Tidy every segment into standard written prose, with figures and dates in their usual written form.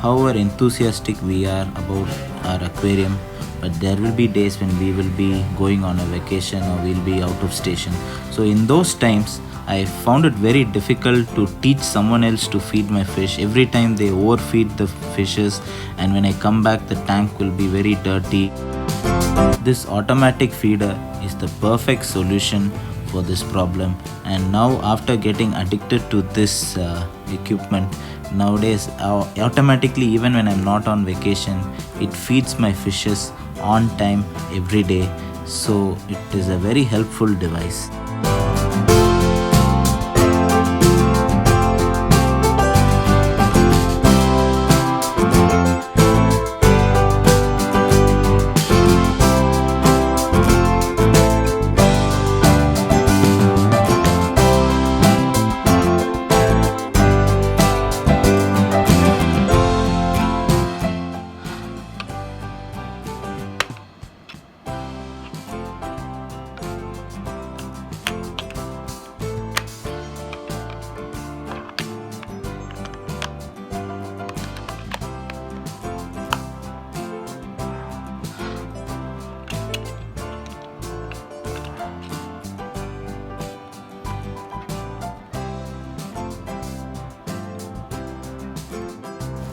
however enthusiastic we are about our aquarium, but there will be days when we will be going on a vacation or we'll be out of station. So in those times I found it very difficult to teach someone else to feed my fish. Every time they overfeed the fishes, and when I come back the tank will be very dirty. This automatic feeder is the perfect solution for this problem, and now after getting addicted to this equipment, nowadays automatically, even when I'm not on vacation, it feeds my fishes on time every day. So it is a very helpful device.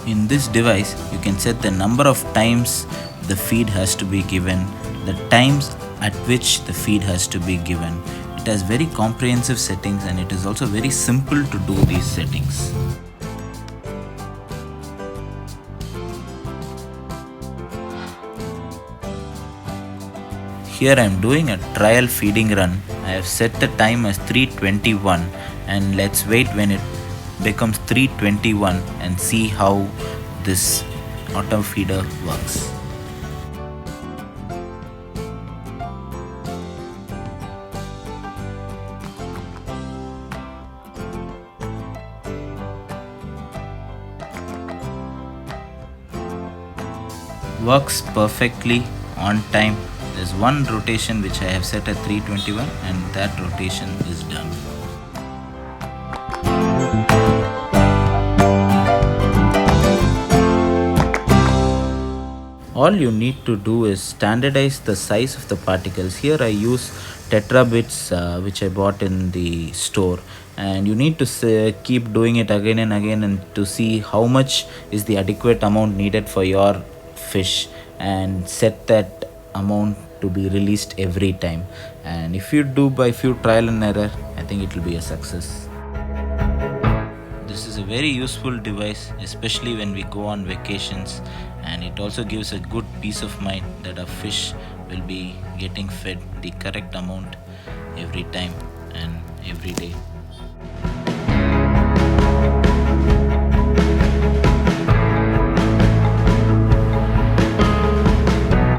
In this device, you can set the number of times the feed has to be given, the times at which the feed has to be given. It has very comprehensive settings, and it is also very simple to do these settings. Here I am doing a trial feeding run. I have set the time as 3:21, and let's wait when it becomes 3:21 and see how this auto feeder works. Works perfectly on time. There's one rotation which I have set at 3:21, and that rotation is done. All you need to do is standardize the size of the particles. Here I use Tetra bits which I bought in the store, and you need to keep doing it again and again and to see how much is the adequate amount needed for your fish, and set that amount to be released every time. And if you do by few trial and error, I think it will be a success. This is a very useful device, especially when we go on vacations, and it also gives a good peace of mind that our fish will be getting fed the correct amount every time and every day.